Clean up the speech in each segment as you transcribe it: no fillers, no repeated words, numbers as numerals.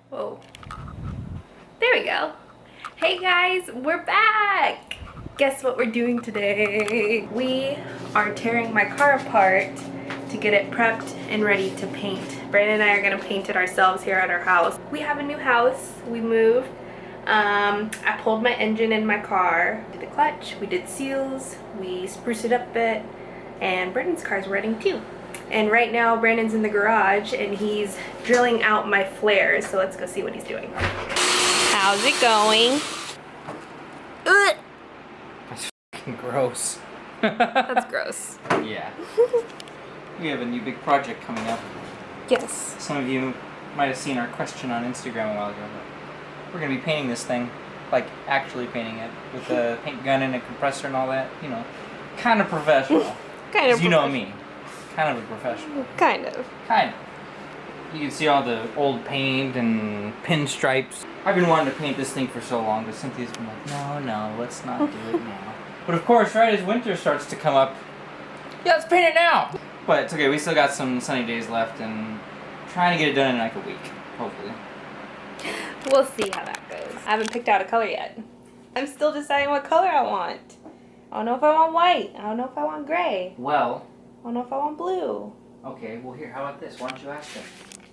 Whoa. There we go. Hey guys, we're back! Guess what we're doing today? We are tearing my car apart to get it prepped and ready to paint. Brandon and I are gonna paint it ourselves here at our house. We have a new house, we moved. I pulled my engine in my car, did the clutch, we did seals, we spruced it up a bit, and Brandon's car is ready too. And right now Brandon's in the garage and he's drilling out my flares, so let's go see what he's doing. How's it going? Ugh. That's fucking gross. That's gross. Yeah. We have a new big project coming up. Yes. Some of you might have seen our question on Instagram a while ago, but we're going to be painting this thing, like actually painting it, with a paint gun and a compressor and all that, you know, kind of professional. Kind of. You know me. Kind of a professional. Kind of. Kind of. You can see all the old paint and pinstripes. I've been wanting to paint this thing for so long, but Cynthia's been like, no, let's not do it now. But of course, right as winter starts to come up, yeah, let's paint it now! But it's okay, we still got some sunny days left and trying to get it done in like a week, hopefully. We'll see how that goes. I haven't picked out a color yet. I'm still deciding what color I want. I don't know if I want white. I don't know if I want gray. Well, I don't know if I want blue. okay, well here, how about this? Why don't you ask them?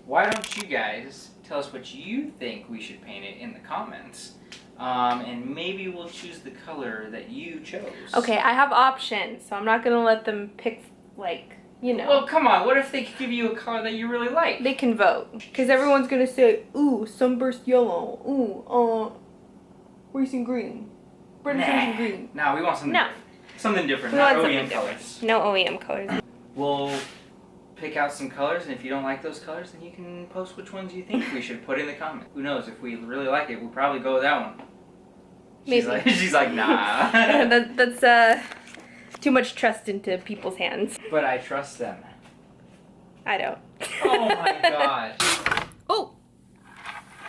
Why don't you guys tell us what you think we should paint it in the comments? And maybe we'll choose the color that you chose. Okay, I have options, so I'm not gonna let them pick, like, you know. Well, come on, what if they give you a color that you really like? They can vote. Because everyone's gonna say, ooh, sunburst yellow. Ooh, racing green. Racing green. No, we want something different. Something different, We not want OEM something colors. different. No OEM colors. We'll pick out some colors, and if you don't like those colors, then you can post which ones you think we should put in the comments. Who knows, if we really like it, we'll probably go with that one. Maybe. She's like, nah. That's too much trust into people's hands. But I trust them. I don't. Oh my gosh. Oh!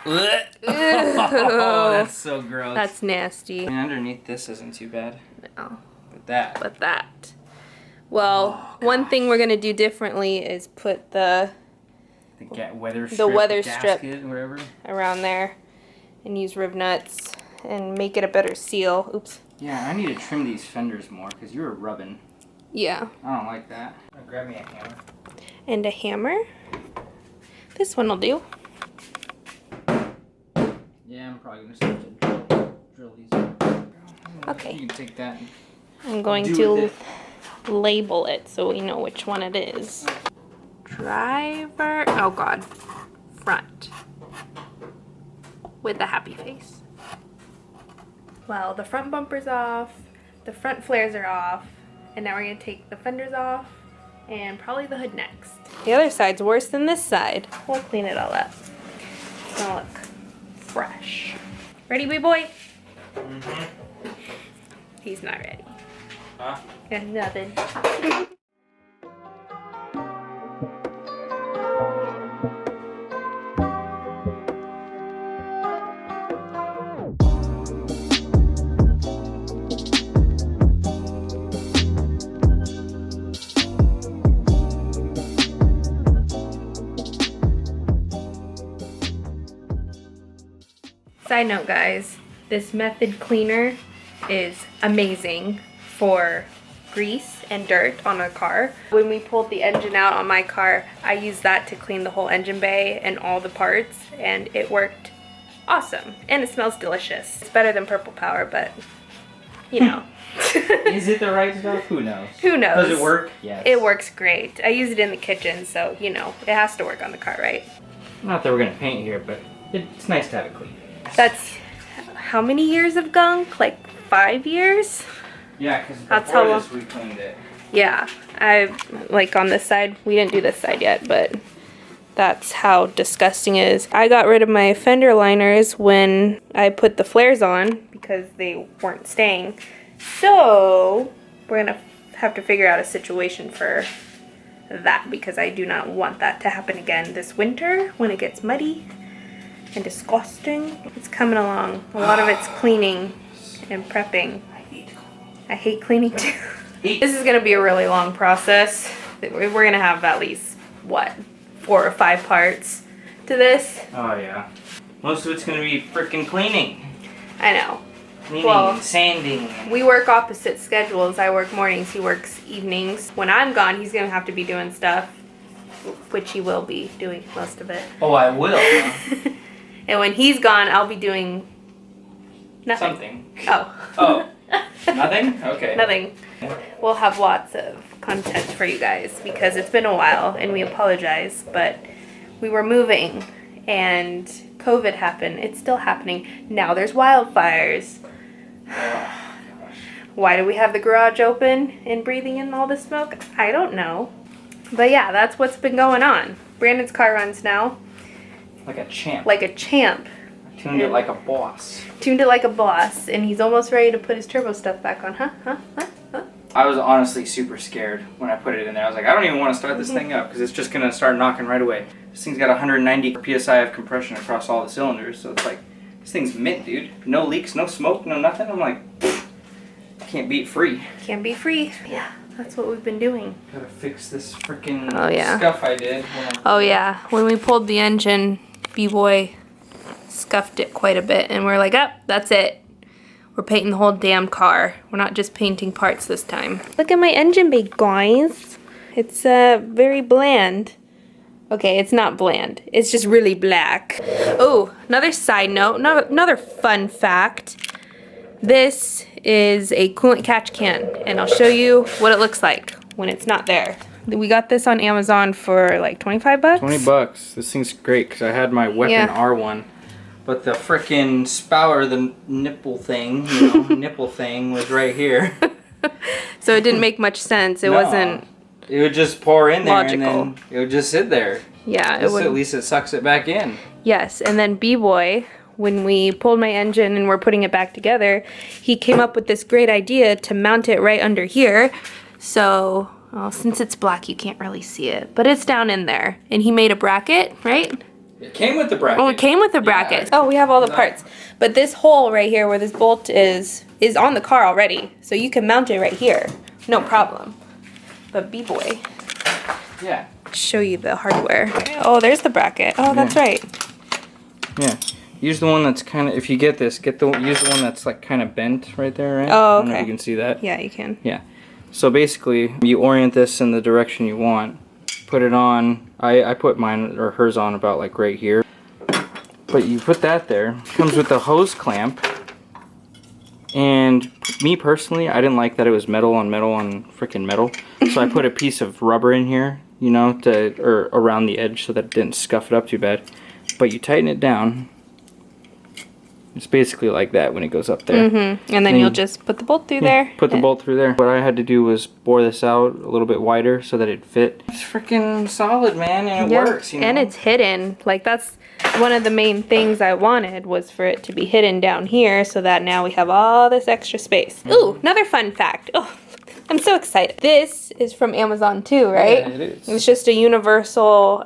Oh, that's so gross. That's nasty. And underneath this isn't too bad. No. But that. Well, one thing we're gonna do differently is put the weather strip, weather gasket, strip whatever. around there and use rib nuts and make it a better seal. Oops. Yeah, I need to trim these fenders more because you were rubbing. Yeah. I don't like that. Grab me a hammer. And a hammer. This one will do. Yeah, I'm probably gonna start to drill these. Okay. You can take that. I'm going to label it so we know which one it is. Driver, oh god, front, with the happy face. Well, the front bumper's off, the front flares are off, and now we're gonna take the fenders off and probably the hood next. The other side's worse than this side. We'll clean it all up. It's gonna look fresh. Ready, wee boy? Mm-hmm. He's not ready. Huh? Yeah, nothing. Side note, guys, this method cleaner is amazing for grease and dirt on a car. When we pulled the engine out on my car, I used that to clean the whole engine bay and all the parts, and it worked awesome. And it smells delicious. It's better than Purple Power, but you know. Is it the right stuff? Who knows? Who knows? Does it work? Yes. It works great. I use it in the kitchen, so you know, it has to work on the car, right? Not that we're gonna paint here, but it's nice to have it clean. That's how many years of gunk? Like 5 years? Yeah, because That's how before long- this we cleaned it. Yeah, I like on this side. We didn't do this side yet, but that's how disgusting it is. I got rid of my fender liners when I put the flares on because they weren't staying. So we're gonna have to figure out a situation for that because I do not want that to happen again this winter when it gets muddy and disgusting. It's coming along. A lot of it's cleaning and prepping. I hate cleaning too. This is gonna be a really long process. We're gonna have at least, what, 4 or 5 parts to this. Oh yeah. Most of it's gonna be freaking cleaning. I know. Cleaning Well, and sanding. We work opposite schedules. I work mornings, he works evenings. When I'm gone, he's gonna have to be doing stuff, which he will be doing most of it. Oh, I will. Huh? And when he's gone, I'll be doing nothing. Something. Oh. Oh. Nothing? Okay. Nothing. We'll have lots of content for you guys because it's been a while and we apologize, but we were moving and COVID happened. It's still happening. Now there's wildfires. Why do we have the garage open and breathing in all the smoke? I don't know. But yeah, that's what's been going on. Brandon's car runs now. Like a champ. Like a champ. I tuned it like a boss. Tuned it like a boss, and he's almost ready to put his turbo stuff back on, huh? I was honestly super scared when I put it in there. I was like, I don't even want to start this thing up because it's just going to start knocking right away. This thing's got 190 psi of compression across all the cylinders, so it's like, this thing's mint, dude. No leaks, no smoke, no nothing. I'm like, can't beat free. Can't be free. Yeah, that's what we've been doing. Gotta fix this freaking scuff I did. Oh yeah, when we pulled the engine, B-Boy scuffed it quite a bit, and we're like, oh, that's it. We're painting the whole damn car. We're not just painting parts this time. Look at my engine bay, guys. It's very bland. Okay, it's not bland. It's just really black. Oh, another side note, another fun fact. This is a coolant catch can, and I'll show you what it looks like when it's not there. We got this on Amazon for like 25 bucks. 20 bucks. This thing's great because I had my Weapon R1. But the frickin' spout, or the nipple thing, you know, nipple thing was right here. So it didn't make much sense. It wasn't. It would just pour in there logical. and then it would just sit there. Yeah, it would. At least it sucks it back in. Yes, and then B-Boy, when we pulled my engine and we're putting it back together, he came up with this great idea to mount it right under here. So, well, since it's black, you can't really see it, but it's down in there. And he made a bracket, right? It came with the bracket. Oh, it came with the bracket. Yeah. Oh, we have all the parts. But this hole right here where this bolt is on the car already. So you can mount it right here. No problem. But B-Boy. Yeah. Show you the hardware. Oh, there's the bracket. Oh, that's right. Yeah. Use the one that's kind of, if you get this, use the one that's like kind of bent right there, right? Oh, okay. I don't know if you can see that. Yeah, you can. Yeah. So basically, you orient this in the direction you want. Put it on. I put mine or hers on about like right here. But you put that there. Comes with the hose clamp. And me personally, I didn't like that it was metal on freaking metal. So I put a piece of rubber in here, you know, or around the edge so that it didn't scuff it up too bad. But you tighten it down. It's basically like that when it goes up there. Mm-hmm. And then you'll just put the bolt through there. Put the bolt through there. What I had to do was bore this out a little bit wider so that it fit. It's freaking solid, man, and it works, you know? And it's hidden. Like, that's one of the main things I wanted, was for it to be hidden down here so that now we have all this extra space. Ooh, another fun fact. Oh, I'm so excited. This is from Amazon too, right? Yeah, it is. It's just a universal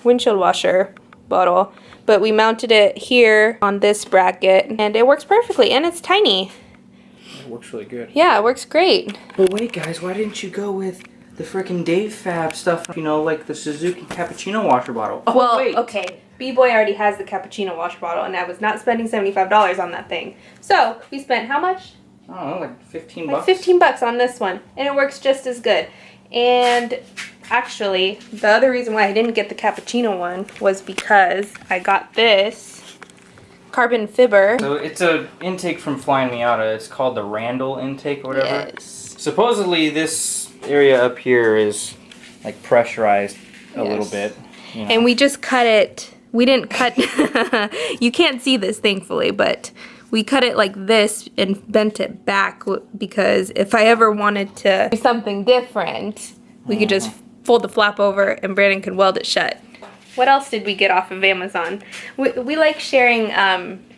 windshield washer bottle. But we mounted it here on this bracket, and it works perfectly, and it's tiny. It works really good. Yeah, it works great. But wait, guys, why didn't you go with the freaking Dave Fab stuff, you know, like the Suzuki cappuccino washer bottle? Oh, well, wait. Okay, B-Boy already has the cappuccino washer bottle, and I was not spending $75 on that thing. So, we spent how much? I don't know, like 15 Like bucks? 15 bucks on this one, and it works just as good. And actually, the other reason why I didn't get the cappuccino one was because I got this carbon fiber. So it's a intake from Flying Miata. It's called the Randall intake or whatever. Yes. Supposedly this area up here is like pressurized a little bit. You know. And we just cut it. We didn't cut. You can't see this, thankfully, but we cut it like this and bent it back because if I ever wanted to do something different, we could just fold the flap over and Brandon could weld it shut. What else did we get off of Amazon? We like sharing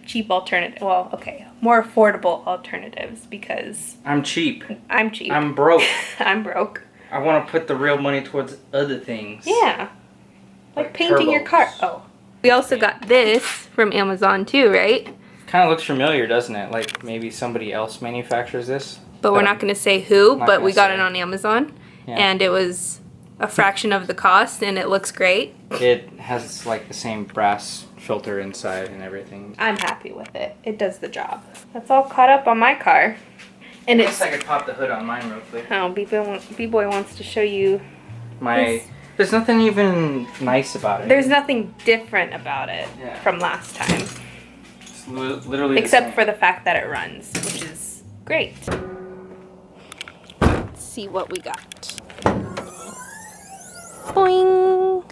cheap alternatives. Well, okay, more affordable alternatives because I'm cheap. I'm cheap. I'm broke. I'm broke. I want to put the real money towards other things. Yeah. Like painting your car. Oh. We also got this from Amazon too, right? Kind of looks familiar, doesn't it? Like maybe somebody else manufactures this. But we're not going to say who, but we got it on Amazon. Yeah. And it was a fraction of the cost and it looks great. It has like the same brass filter inside and everything. I'm happy with it. It does the job. That's all caught up on my car. And I it's... guess I could pop the hood on mine real quick. Oh, B-Boy wants to show you... There's nothing even nice about it. There's nothing different about it Yeah. from last time. It's literally Except for the fact that it runs, which is great. Let's see what we got. Boing!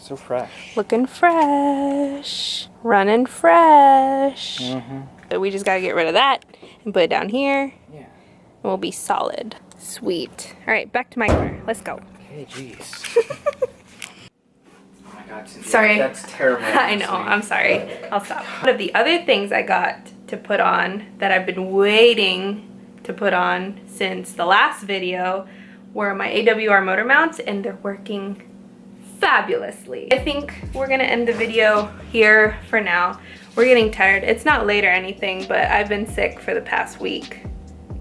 so fresh. Looking fresh. Running fresh. Mm-hmm. But we just gotta get rid of that and put it down here. Yeah. And we'll be solid. Sweet. All right, back to my car. Let's go. Okay, jeez. Oh my God, Cynthia. Sorry. That's terrible. I know, I'm sorry. I'll stop. One of the other things I got to put on that I've been waiting to put on since the last video were my AWR motor mounts, and they're working fabulously. I think we're gonna end the video here for now. We're getting tired. It's not late or anything, but I've been sick for the past week,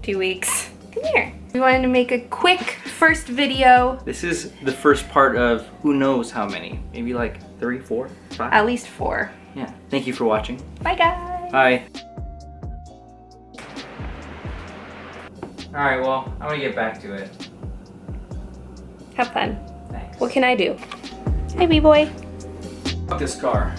2 weeks. Come here. We wanted to make a quick first video. This is the first part of who knows how many. Maybe like 3, 4, 5? At least 4. Yeah. Thank you for watching. Bye guys. Bye. Alright, well, I'm gonna get back to it. Have fun. Thanks. What can I do? Hey, B-Boy. Fuck this car.